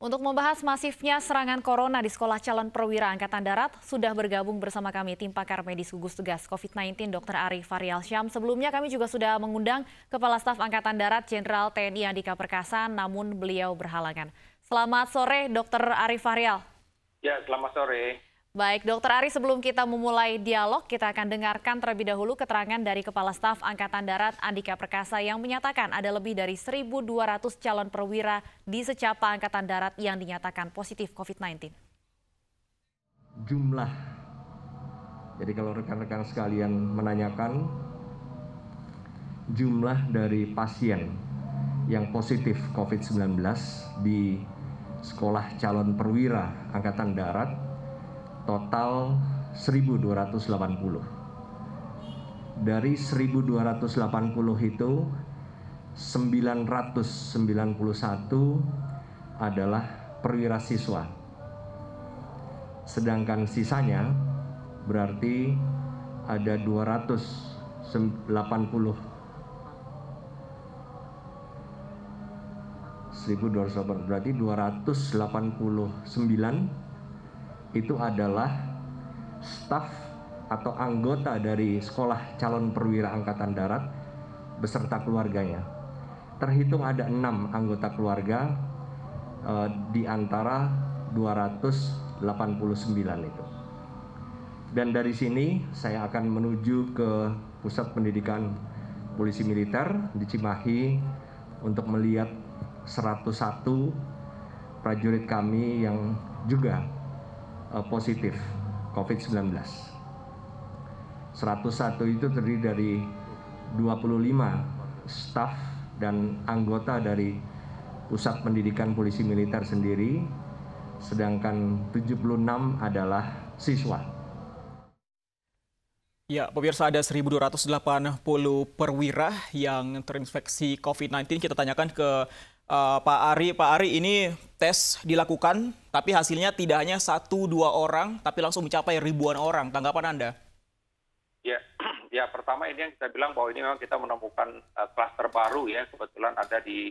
Untuk membahas masifnya serangan corona di Sekolah Calon Perwira Angkatan Darat, sudah bergabung bersama kami tim pakar medis gugus tugas COVID-19 Dr. Ari Faryalsyam. Sebelumnya kami juga sudah mengundang Kepala Staf Angkatan Darat Jenderal TNI Andika Perkasa, namun beliau berhalangan. Selamat sore, Dr. Ari Faryal. Ya, selamat sore. Baik, Dr. Ari, sebelum kita memulai dialog, kita akan dengarkan terlebih dahulu keterangan dari Kepala Staf Angkatan Darat Andika Perkasa yang menyatakan ada lebih dari 1.200 calon perwira di secapa Angkatan Darat yang dinyatakan positif COVID-19. Jumlah, jadi kalau rekan-rekan sekalian menanyakan jumlah dari pasien yang positif COVID-19 di Sekolah Calon Perwira Angkatan Darat total 1.280. Dari 1.280 itu 991 adalah perwira siswa. Sedangkan sisanya berarti ada 280 berarti 289 itu adalah staf atau anggota dari Sekolah Calon Perwira Angkatan Darat beserta keluarganya. Terhitung ada 6 anggota keluarga di antara 289 itu. Dan dari sini saya akan menuju ke Pusat Pendidikan Polisi Militer di Cimahi untuk melihat 101 prajurit kami yang juga positif COVID-19. 101 itu terdiri dari 25 staf dan anggota dari Pusat Pendidikan Polisi Militer sendiri, sedangkan 76 adalah siswa. Ya, pemirsa, ada 1.280 perwira yang terinfeksi COVID-19. Kita tanyakan ke Pak Ari. Pak Ari, ini tes dilakukan, tapi hasilnya tidak hanya 1-2 orang, tapi langsung mencapai ribuan orang. Tanggapan Anda? Ya, pertama ini yang kita bilang bahwa ini memang kita menemukan klaster baru ya, kebetulan ada di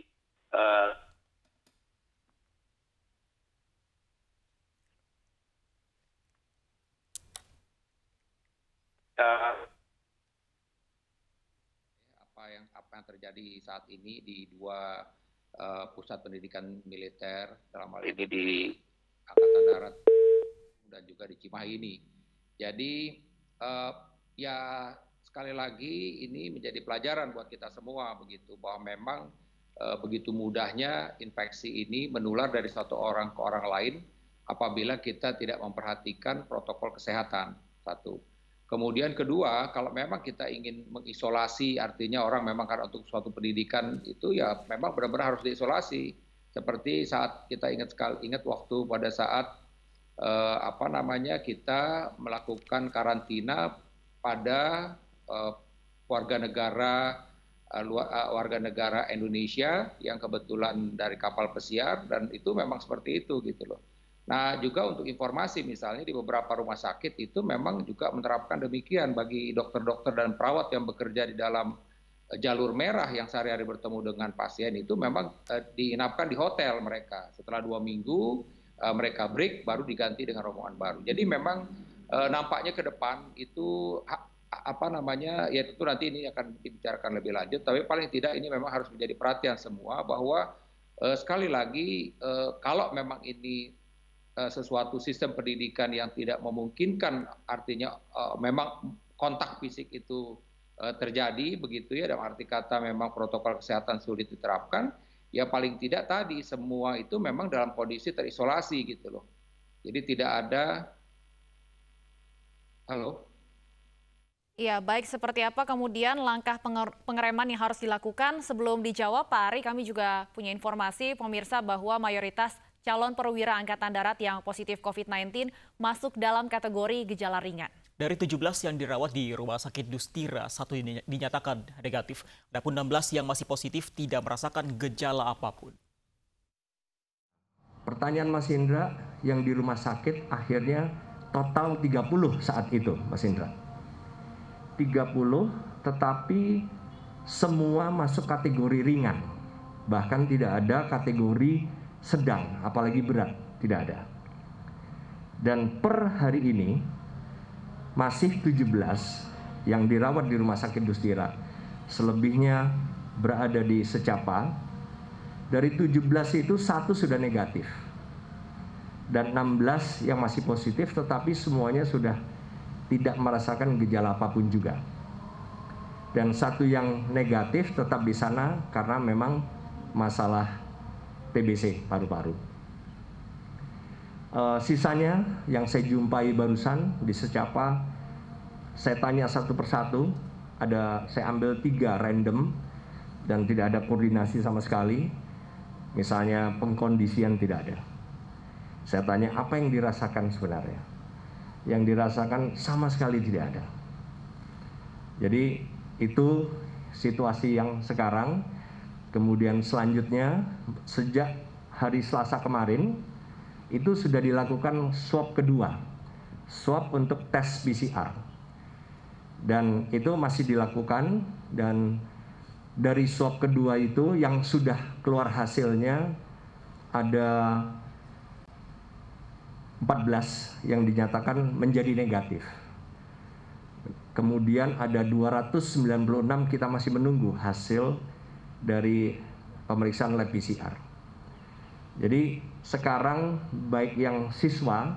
apa yang terjadi saat ini di dua pusat pendidikan militer, dalam hal ini di Angkatan Darat dan juga di Cimahi ini. Jadi ya sekali lagi ini menjadi pelajaran buat kita semua begitu, bahwa memang begitu mudahnya infeksi ini menular dari satu orang ke orang lain apabila kita tidak memperhatikan protokol kesehatan. Satu. Kemudian kedua, kalau memang kita ingin mengisolasi, artinya orang memang karena untuk suatu pendidikan itu ya memang benar-benar harus diisolasi. Seperti saat kita ingat waktu pada saat kita melakukan karantina pada warga negara Indonesia yang kebetulan dari kapal pesiar, dan itu memang seperti itu gitu loh. Nah, juga untuk informasi, misalnya di beberapa rumah sakit itu memang juga menerapkan demikian bagi dokter-dokter dan perawat yang bekerja di dalam jalur merah yang sehari-hari bertemu dengan pasien itu memang diinapkan di hotel mereka. Setelah 2 minggu mereka break, baru diganti dengan rombongan baru. Jadi memang nampaknya ke depan itu ya tentu nanti ini akan dibicarakan lebih lanjut, tapi paling tidak ini memang harus menjadi perhatian semua bahwa sekali lagi kalau memang ini sesuatu sistem pendidikan yang tidak memungkinkan, artinya memang kontak fisik itu terjadi begitu ya, dalam arti kata memang protokol kesehatan sulit diterapkan, ya paling tidak tadi semua itu memang dalam kondisi terisolasi gitu loh. Jadi tidak ada Ya, baik, seperti apa kemudian langkah pengereman yang harus dilakukan? Sebelum dijawab, Pak Ari, kami juga punya informasi pemirsa bahwa mayoritas calon perwira Angkatan Darat yang positif COVID-19 masuk dalam kategori gejala ringan. Dari 17 yang dirawat di Rumah Sakit Dustira, 1 dinyatakan negatif. Adapun 16 yang masih positif tidak merasakan gejala apapun. Pertanyaan Mas Indra, yang di rumah sakit akhirnya total 30 saat itu, Mas Indra. 30, tetapi semua masuk kategori ringan. Bahkan tidak ada kategori sedang, apalagi berat, tidak ada. Dan per hari ini masih 17 yang dirawat di Rumah Sakit Dustira. Selebihnya berada di Secapa. Dari 17 itu 1 sudah negatif. Dan 16 yang masih positif, tetapi semuanya sudah tidak merasakan gejala apapun juga. Dan 1 yang negatif tetap di sana karena memang masalah TBC paru-paru. Sisanya yang saya jumpai barusan di Secapa, saya tanya satu persatu, saya ambil 3 random dan tidak ada koordinasi sama sekali. Misalnya pengkondisian tidak ada. Saya tanya apa yang dirasakan sebenarnya. Yang dirasakan sama sekali tidak ada. Jadi itu situasi yang sekarang. Kemudian selanjutnya sejak hari Selasa kemarin itu sudah dilakukan swab kedua, swab untuk tes PCR. Dan itu masih dilakukan, dan dari swab kedua itu yang sudah keluar hasilnya ada 14 yang dinyatakan menjadi negatif. Kemudian ada 296 kita masih menunggu hasil dari pemeriksaan lab PCR. Jadi sekarang baik yang siswa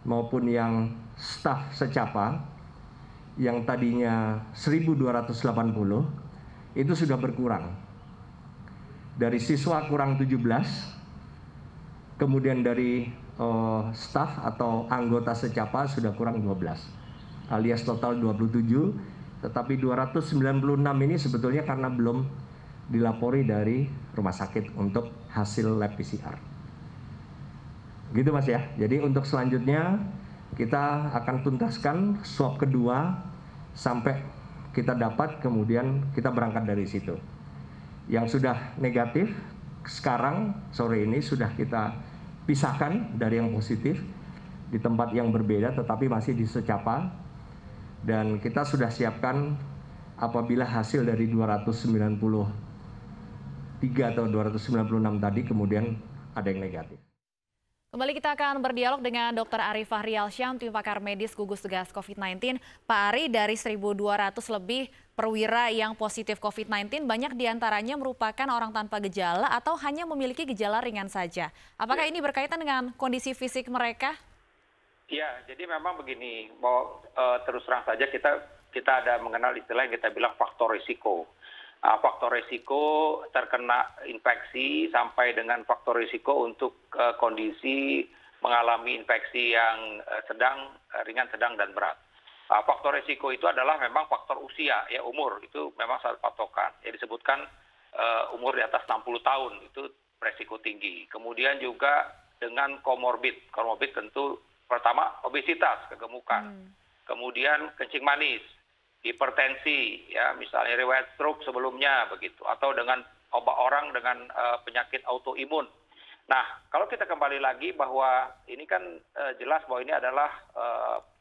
maupun yang staf Secapa yang tadinya 1.280 itu sudah berkurang. Dari siswa kurang 17, kemudian dari staf atau anggota Secapa sudah kurang 12, alias total 27, tetapi 296 ini sebetulnya karena belum dilapori dari rumah sakit untuk hasil lab PCR. Gitu Mas ya. Jadi untuk selanjutnya kita akan tuntaskan swab kedua sampai kita dapat, kemudian kita berangkat dari situ. Yang sudah negatif sekarang sore ini sudah kita pisahkan dari yang positif di tempat yang berbeda tetapi masih di Secapa, dan kita sudah siapkan apabila hasil dari 293 atau 296 tadi kemudian ada yang negatif. Kembali kita akan berdialog dengan Dr. Ari Fahrial Syam, tim pakar medis gugus tugas COVID-19. Pak Ari, dari 1.200 lebih perwira yang positif COVID-19, banyak diantaranya merupakan orang tanpa gejala atau hanya memiliki gejala ringan saja. Apakah ini berkaitan dengan kondisi fisik mereka? Ya, jadi memang begini, mau terus terang saja kita ada mengenal istilah yang kita bilang faktor risiko. Faktor risiko terkena infeksi sampai dengan faktor risiko untuk kondisi mengalami infeksi yang sedang, ringan, sedang, dan berat. Faktor risiko itu adalah memang faktor usia, ya umur, itu memang satu patokan. Ya disebutkan umur di atas 60 tahun itu resiko tinggi. Kemudian juga dengan komorbid tentu pertama obesitas, kegemukan. Kemudian kencing manis, hipertensi, ya misalnya riwayat stroke sebelumnya begitu, atau dengan orang dengan penyakit autoimun. Nah, kalau kita kembali lagi bahwa ini kan jelas bahwa ini adalah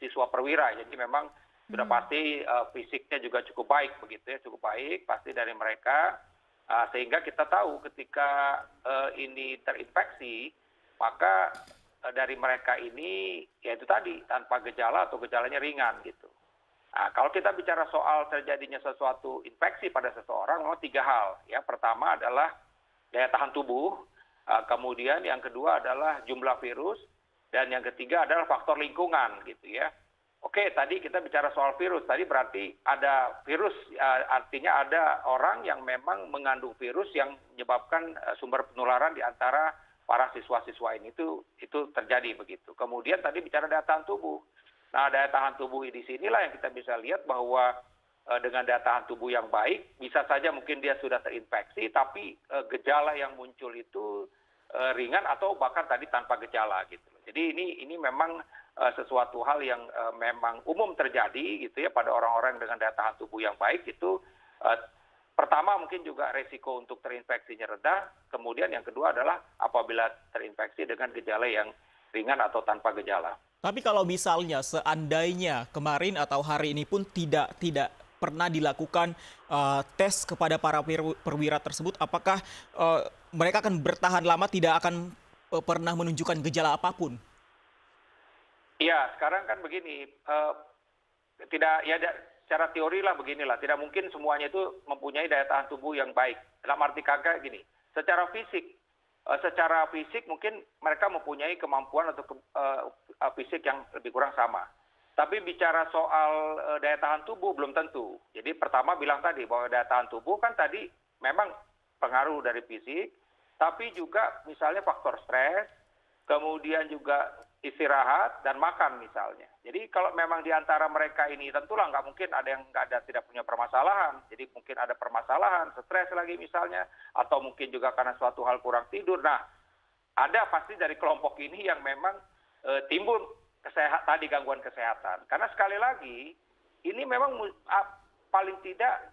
siswa perwira, jadi memang sudah pasti fisiknya juga cukup baik begitu ya, cukup baik pasti dari mereka, sehingga kita tahu ketika ini terinfeksi maka dari mereka ini ya itu tadi tanpa gejala atau gejalanya ringan gitu. Nah, kalau kita bicara soal terjadinya sesuatu infeksi pada seseorang, memang 3 hal. Ya, pertama adalah daya tahan tubuh, kemudian yang kedua adalah jumlah virus, dan yang ketiga adalah faktor lingkungan, gitu ya. Oke, tadi kita bicara soal virus, tadi berarti ada virus, artinya ada orang yang memang mengandung virus yang menyebabkan sumber penularan di antara para siswa-siswa ini itu terjadi begitu. Kemudian tadi bicara daya tahan tubuh. Nah, daya tahan tubuh di sinilah yang kita bisa lihat bahwa dengan daya tahan tubuh yang baik, bisa saja mungkin dia sudah terinfeksi, tapi gejala yang muncul itu ringan atau bahkan tadi tanpa gejala gitu. Jadi ini memang sesuatu hal yang memang umum terjadi gitu ya pada orang-orang dengan daya tahan tubuh yang baik itu. Pertama mungkin juga resiko untuk terinfeksinya rendah, kemudian yang kedua adalah apabila terinfeksi dengan gejala yang ringan atau tanpa gejala. Tapi kalau misalnya seandainya kemarin atau hari ini pun tidak pernah dilakukan tes kepada para perwira tersebut, apakah mereka akan bertahan lama, tidak akan pernah menunjukkan gejala apapun? Iya, sekarang kan begini, tidak ya secara teori lah beginilah, tidak mungkin semuanya itu mempunyai daya tahan tubuh yang baik. Dalam arti kagak gini, secara fisik mungkin mereka mempunyai kemampuan atau fisik yang lebih kurang sama. Tapi bicara soal daya tahan tubuh belum tentu. Jadi pertama bilang tadi bahwa daya tahan tubuh kan tadi memang pengaruh dari fisik, tapi juga misalnya faktor stres, kemudian juga istirahat dan makan misalnya. Jadi kalau memang di antara mereka ini tentulah nggak mungkin ada yang tidak punya permasalahan. Jadi mungkin ada permasalahan, stres lagi misalnya, atau mungkin juga karena suatu hal kurang tidur. Nah, ada pasti dari kelompok ini yang memang timbul tadi gangguan kesehatan. Karena sekali lagi ini memang paling tidak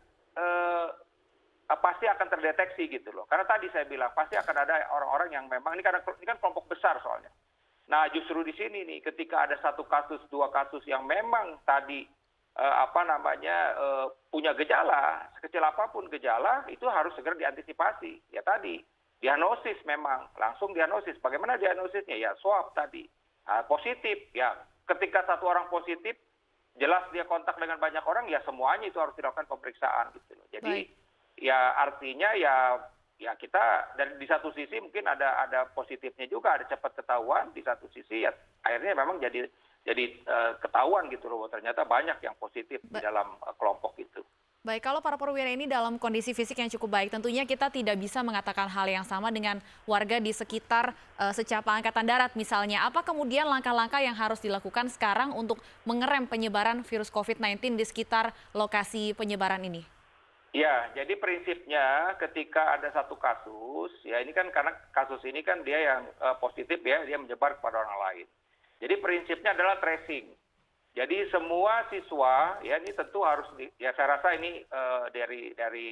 pasti akan terdeteksi gitu loh. Karena tadi saya bilang pasti akan ada orang-orang yang memang ini kan kelompok besar soalnya. Nah, justru di sini nih ketika ada satu kasus, dua kasus yang memang tadi punya gejala, sekecil apapun gejala itu harus segera diantisipasi. Ya tadi diagnosis memang langsung diagnosis. Bagaimana diagnosisnya? Ya swab tadi. Positif, ya ketika satu orang positif, jelas dia kontak dengan banyak orang, ya semuanya itu harus dilakukan pemeriksaan gitu loh. Jadi ya artinya ya kita dari di satu sisi mungkin ada positifnya juga, ada cepat ketahuan, di satu sisi ya akhirnya memang jadi ketahuan gitu loh, ternyata banyak yang positif di dalam kelompok itu. Baik, kalau para perwira ini dalam kondisi fisik yang cukup baik, tentunya kita tidak bisa mengatakan hal yang sama dengan warga di sekitar secapa Angkatan Darat misalnya. Apa kemudian langkah-langkah yang harus dilakukan sekarang untuk mengerem penyebaran virus COVID-19 di sekitar lokasi penyebaran ini? Ya, jadi prinsipnya ketika ada satu kasus, ya ini kan karena kasus ini kan dia yang positif ya, dia menyebar kepada orang lain. Jadi prinsipnya adalah tracing. Jadi semua siswa ya ini tentu harus ya saya rasa ini dari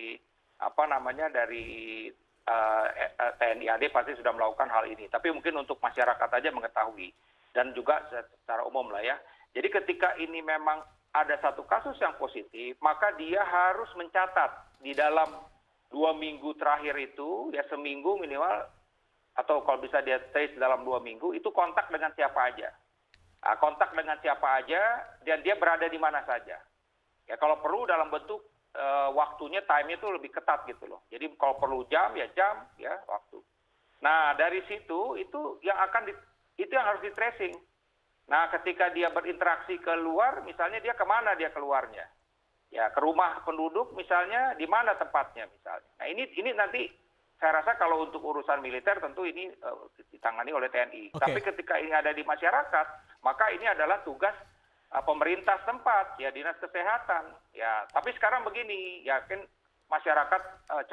TNI AD pasti sudah melakukan hal ini. Tapi mungkin untuk masyarakat aja mengetahui dan juga secara umum lah ya. Jadi ketika ini memang ada satu kasus yang positif, maka dia harus mencatat di dalam 2 minggu terakhir itu ya seminggu minimal atau kalau bisa dia trace dalam 2 minggu itu kontak dengan siapa aja. Kontak dengan siapa aja dan dia berada di mana saja. Ya kalau perlu dalam bentuk waktunya, time-nya itu lebih ketat gitu loh. Jadi kalau perlu jam ya waktu. Nah dari situ itu yang harus di tracing. Nah ketika dia berinteraksi keluar, misalnya dia kemana dia keluarnya? Ya ke rumah penduduk misalnya, di mana tempatnya misalnya. Nah ini nanti saya rasa kalau untuk urusan militer tentu ini ditangani oleh TNI. Okay. Tapi ketika ini ada di masyarakat, maka ini adalah tugas pemerintah setempat, ya dinas kesehatan. Ya, tapi sekarang begini, ya kan masyarakat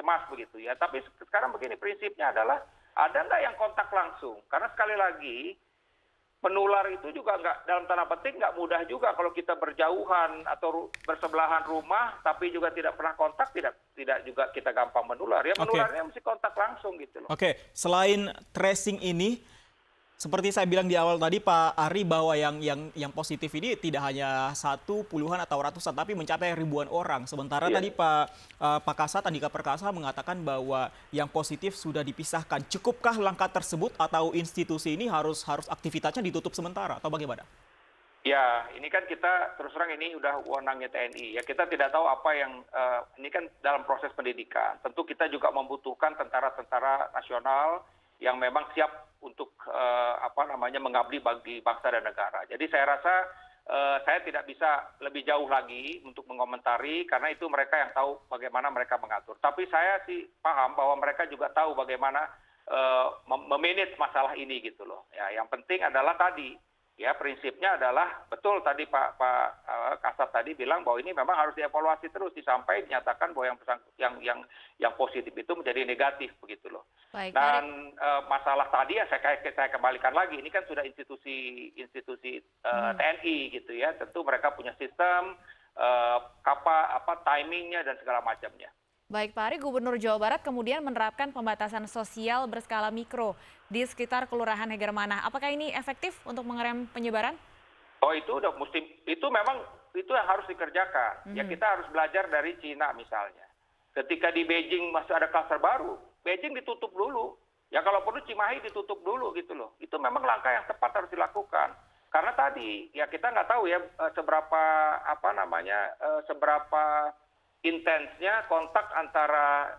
cemas begitu ya. Tapi sekarang begini, prinsipnya adalah ada nggak yang kontak langsung? Karena sekali lagi penular itu juga nggak, dalam tanda petik nggak mudah juga kalau kita berjauhan atau bersebelahan rumah tapi juga tidak pernah kontak, tidak juga kita gampang menular ya. Menularnya mesti kontak langsung gitu loh. Oke, selain tracing ini, seperti saya bilang di awal tadi Pak Ari, bahwa yang positif ini tidak hanya puluhan atau ratusan, tapi mencapai ribuan orang. Sementara tadi Pak Kasat, Andika Perkasa mengatakan bahwa yang positif sudah dipisahkan. Cukupkah langkah tersebut atau institusi ini harus aktivitasnya ditutup sementara atau bagaimana? Ya, ini kan kita terus terang ini udah wewenangnya TNI. Ya kita tidak tahu apa yang ini kan dalam proses pendidikan. Tentu kita juga membutuhkan tentara-tentara nasional yang memang siap untuk mengabdi bagi bangsa dan negara. Jadi saya rasa saya tidak bisa lebih jauh lagi untuk mengomentari karena itu mereka yang tahu bagaimana mereka mengatur. Tapi saya sih paham bahwa mereka juga tahu bagaimana memanage masalah ini gitu loh. Ya, yang penting adalah tadi ya prinsipnya adalah betul tadi Pak Kasat tadi bilang bahwa ini memang harus dievaluasi terus sampai dinyatakan bahwa yang positif itu menjadi negatif begitu loh. Baik, dan masalah tadi ya saya kembalikan lagi, ini kan sudah institusi TNI gitu ya, tentu mereka punya sistem timingnya dan segala macamnya. Baik Pak Ari, Gubernur Jawa Barat kemudian menerapkan pembatasan sosial berskala mikro di sekitar Kelurahan Hegermanah. Apakah ini efektif untuk mengerem penyebaran? Oh itu udah itu memang itu yang harus dikerjakan. Ya kita harus belajar dari Cina misalnya. Ketika di Beijing masih ada klaster baru, Beijing ditutup dulu. Ya kalau perlu Cimahi ditutup dulu gitu loh. Itu memang langkah yang tepat harus dilakukan. Karena tadi ya kita nggak tahu ya seberapa intensnya kontak antara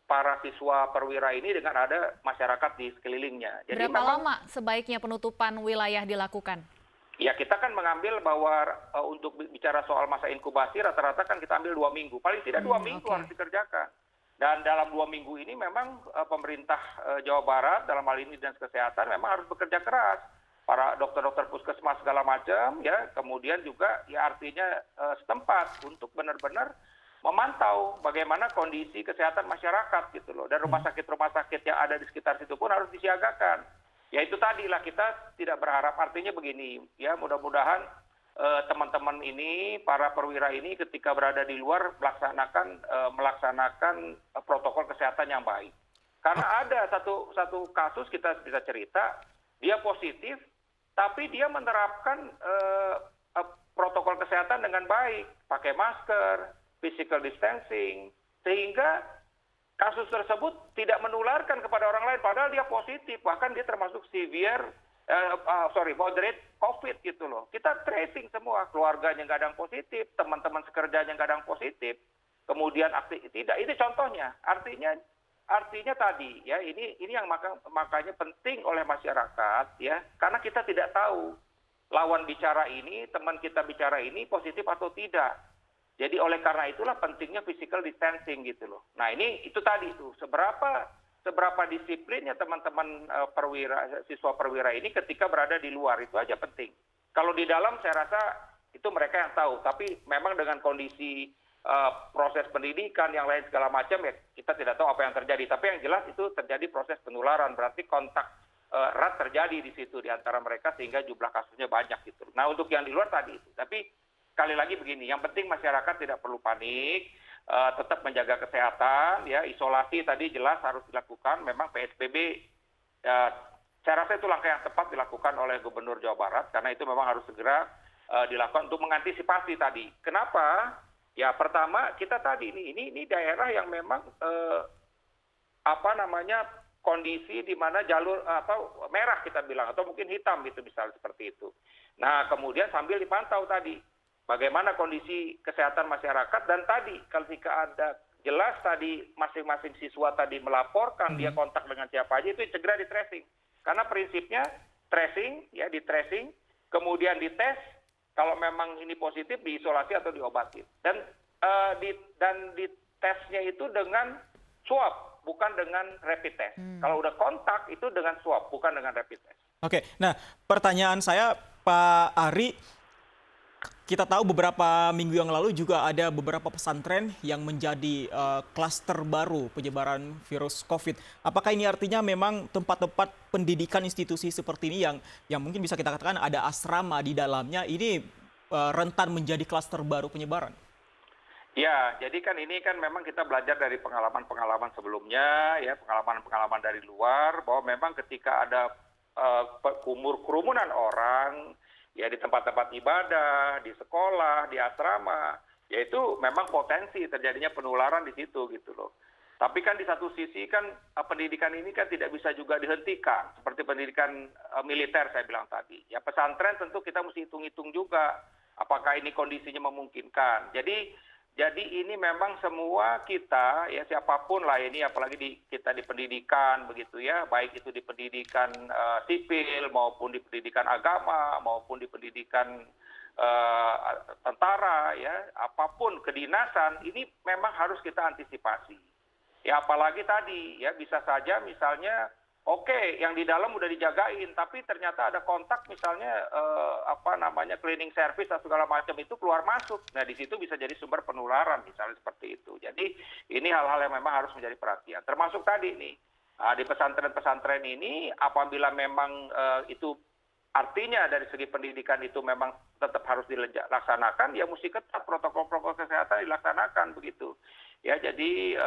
para siswa perwira ini dengan ada masyarakat di sekelilingnya. Jadi berapa lama sebaiknya penutupan wilayah dilakukan? Ya kita kan mengambil bahwa untuk bicara soal masa inkubasi rata-rata kan kita ambil 2 minggu. Paling tidak 2 minggu harus dikerjakan. Dan dalam 2 minggu ini memang pemerintah Jawa Barat dalam hal ini Dinas Kesehatan memang harus bekerja keras. Para dokter-dokter puskesmas segala macam ya, kemudian juga ya artinya setempat untuk benar-benar memantau bagaimana kondisi kesehatan masyarakat gitu loh. Dan rumah sakit yang ada di sekitar situ pun harus disiagakan. Ya itu tadilah kita tidak berharap, artinya begini ya, mudah-mudahan teman-teman ini, para perwira ini ketika berada di luar melaksanakan protokol kesehatan yang baik. Karena ada satu kasus kita bisa cerita, dia positif, tapi dia menerapkan protokol kesehatan dengan baik, pakai masker, physical distancing, sehingga kasus tersebut tidak menularkan kepada orang lain, padahal dia positif, bahkan dia termasuk moderate COVID gitu loh. Kita tracing semua, keluarganya nggak ada yang positif, teman-teman sekerjanya nggak ada yang positif, kemudian tidak. Ini contohnya, artinya tadi ya ini yang makanya penting oleh masyarakat ya, karena kita tidak tahu lawan bicara ini, teman kita bicara ini positif atau tidak. Jadi oleh karena itulah pentingnya physical distancing gitu loh. Nah itu tadi itu seberapa disiplinnya teman-teman siswa perwira ini ketika berada di luar, itu aja penting. Kalau di dalam saya rasa itu mereka yang tahu, tapi memang dengan kondisi proses pendidikan yang lain segala macam ya kita tidak tahu apa yang terjadi. Tapi yang jelas itu terjadi proses penularan, berarti kontak erat terjadi di situ di antara mereka sehingga jumlah kasusnya banyak gitu. Nah untuk yang di luar tadi itu, tapi sekali lagi begini, yang penting masyarakat tidak perlu panik, tetap menjaga kesehatan, ya isolasi tadi jelas harus dilakukan. Memang PSBB, saya rasa itu langkah yang tepat dilakukan oleh Gubernur Jawa Barat karena itu memang harus segera dilakukan untuk mengantisipasi tadi. Kenapa? Ya pertama kita tadi ini daerah yang memang kondisi di mana jalur atau merah kita bilang atau mungkin hitam gitu misalnya seperti itu. Nah kemudian sambil dipantau tadi bagaimana kondisi kesehatan masyarakat, dan tadi ketika ada jelas tadi masing-masing siswa tadi melaporkan dia kontak dengan siapa aja, itu segera di tracing. Karena prinsipnya tracing ya, di tracing kemudian dites, kalau memang ini positif diisolasi atau diobati. Dan di tesnya itu dengan swab, bukan dengan rapid test. Kalau udah kontak itu dengan swab, bukan dengan rapid test. Oke, nah pertanyaan saya Pak Ari, kita tahu beberapa minggu yang lalu juga ada beberapa pesantren yang menjadi klaster baru penyebaran virus COVID. Apakah ini artinya memang tempat-tempat pendidikan institusi seperti ini yang mungkin bisa kita katakan ada asrama di dalamnya, ini rentan menjadi klaster baru penyebaran? Ya, jadi kan ini kan memang kita belajar dari pengalaman-pengalaman sebelumnya, ya pengalaman-pengalaman dari luar, bahwa memang ketika ada kerumunan orang, ya di tempat-tempat ibadah, di sekolah, di asrama, ya itu memang potensi terjadinya penularan di situ gitu loh. Tapi kan di satu sisi kan pendidikan ini kan tidak bisa juga dihentikan, seperti pendidikan militer saya bilang tadi. Ya pesantren tentu kita mesti hitung-hitung juga apakah ini kondisinya memungkinkan. Jadi ini memang semua kita, ya siapapun lah ini, apalagi kita di pendidikan begitu ya, baik itu di pendidikan sipil maupun di pendidikan agama maupun di pendidikan tentara, ya apapun kedinasan, ini memang harus kita antisipasi. Ya apalagi tadi ya bisa saja misalnya yang di dalam udah dijagain, tapi ternyata ada kontak misalnya cleaning service atau segala macam itu keluar masuk. Nah di situ bisa jadi sumber penularan misalnya seperti itu. Jadi ini hal-hal yang memang harus menjadi perhatian. Termasuk tadi nih di pesantren-pesantren ini apabila memang itu artinya dari segi pendidikan itu memang tetap harus dilaksanakan, ya mesti ketat protokol-protokol kesehatan dilaksanakan begitu. Ya jadi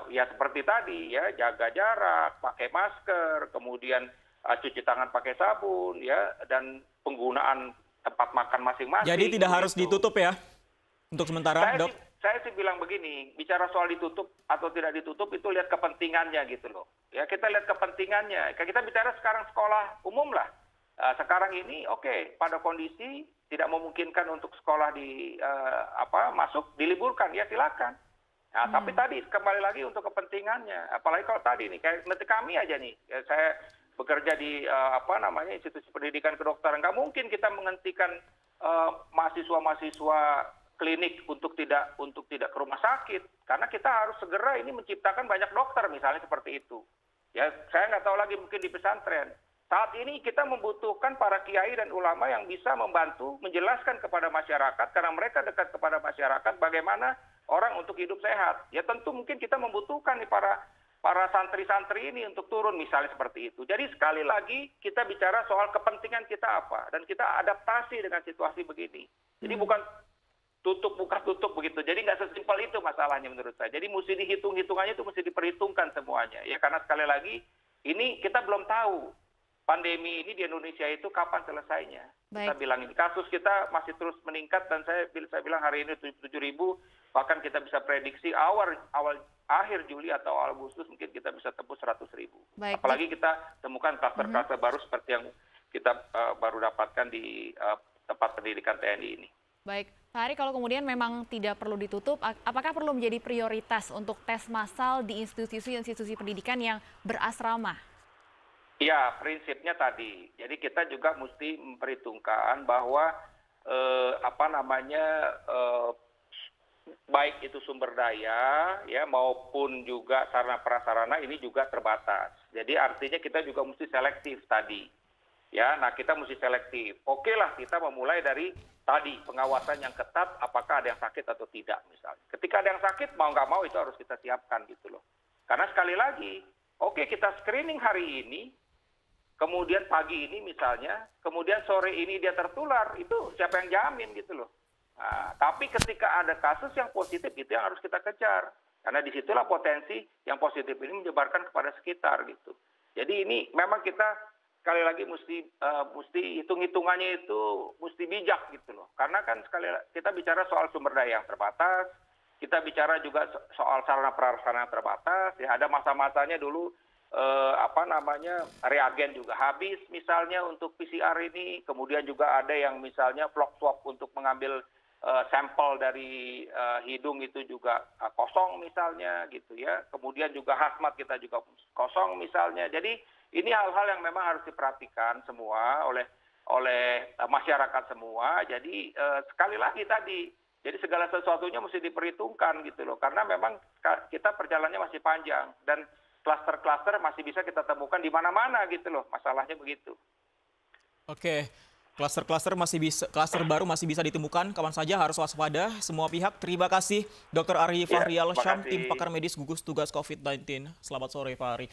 ya seperti tadi ya, jaga jarak, pakai masker, kemudian cuci tangan pakai sabun ya, dan penggunaan tempat makan masing-masing. Jadi tidak harus ditutup ya untuk sementara, Dok? Saya sih bilang begini, bicara soal ditutup atau tidak ditutup itu lihat kepentingannya gitu loh. Ya kita lihat kepentingannya. Kita bicara sekarang sekolah umum lah. Sekarang ini pada kondisi tidak memungkinkan untuk sekolah masuk diliburkan, ya silakan. Nah, tapi tadi kembali lagi untuk kepentingannya. Apalagi kalau tadi nih kayak kami aja nih, saya bekerja di institusi pendidikan kedokteran, nggak mungkin kita menghentikan mahasiswa-mahasiswa klinik untuk tidak ke rumah sakit, karena kita harus segera ini menciptakan banyak dokter misalnya seperti itu. Ya saya nggak tahu lagi mungkin di pesantren. Saat ini kita membutuhkan para kiai dan ulama yang bisa membantu menjelaskan kepada masyarakat, karena mereka dekat kepada masyarakat bagaimana orang untuk hidup sehat. Ya tentu mungkin kita membutuhkan nih para santri-santri ini untuk turun misalnya seperti itu. Jadi sekali lagi kita bicara soal kepentingan kita apa, dan kita adaptasi dengan situasi begini. Jadi bukan tutup buka tutup begitu. Jadi nggak sesimpel itu masalahnya menurut saya. Jadi mesti hitungannya itu mesti diperhitungkan semuanya. Ya karena sekali lagi ini kita belum tahu pandemi ini di Indonesia itu kapan selesainya. Baik. Kita bilang ini kasus kita masih terus meningkat, dan saya bilang hari ini 7.000, bahkan kita bisa prediksi akhir Juli atau awal Agustus mungkin kita bisa tembus 100.000. Baik. Apalagi kita temukan klaster-klaster baru seperti yang kita baru dapatkan di tempat pendidikan TNI ini. Baik, Pak Ari, kalau kemudian memang tidak perlu ditutup, apakah perlu menjadi prioritas untuk tes massal di institusi-institusi pendidikan yang berasrama? Ya, prinsipnya tadi. Jadi kita juga mesti memperhitungkan bahwa baik itu sumber daya ya maupun juga sarana prasarana ini juga terbatas. Jadi artinya kita juga mesti selektif tadi. Ya, nah kita mesti selektif. Oke lah kita memulai dari tadi pengawasan yang ketat, apakah ada yang sakit atau tidak misalnya. Ketika ada yang sakit mau nggak mau itu harus kita siapkan gitu loh. Karena sekali lagi, kita screening hari ini, kemudian pagi ini misalnya, kemudian sore ini dia tertular, itu siapa yang jamin gitu loh. Nah, tapi ketika ada kasus yang positif itu yang harus kita kejar. Karena disitulah potensi yang positif ini menyebarkan kepada sekitar gitu. Jadi ini memang kita sekali lagi mesti hitung-hitungannya itu mesti bijak gitu loh. Karena kan kita bicara soal sumber daya yang terbatas, kita bicara juga soal sarana prasarana terbatas. Ya ada masa-masanya dulu reagen juga habis misalnya untuk PCR ini, kemudian juga ada yang misalnya vlog swab untuk mengambil sampel dari hidung itu juga kosong misalnya gitu ya, kemudian juga hazmat kita juga kosong misalnya. Jadi ini hal-hal yang memang harus diperhatikan semua oleh masyarakat semua. Jadi sekali lagi tadi, jadi segala sesuatunya mesti diperhitungkan gitu loh, karena memang kita perjalanannya masih panjang dan klaster-klaster masih bisa kita temukan di mana-mana gitu loh, masalahnya begitu. Oke, klaster baru masih bisa ditemukan, kapan saja harus waspada semua pihak. Terima kasih Dr. Ari Fahrial Syam, tim pakar medis gugus tugas COVID-19. Selamat sore Pak Ari.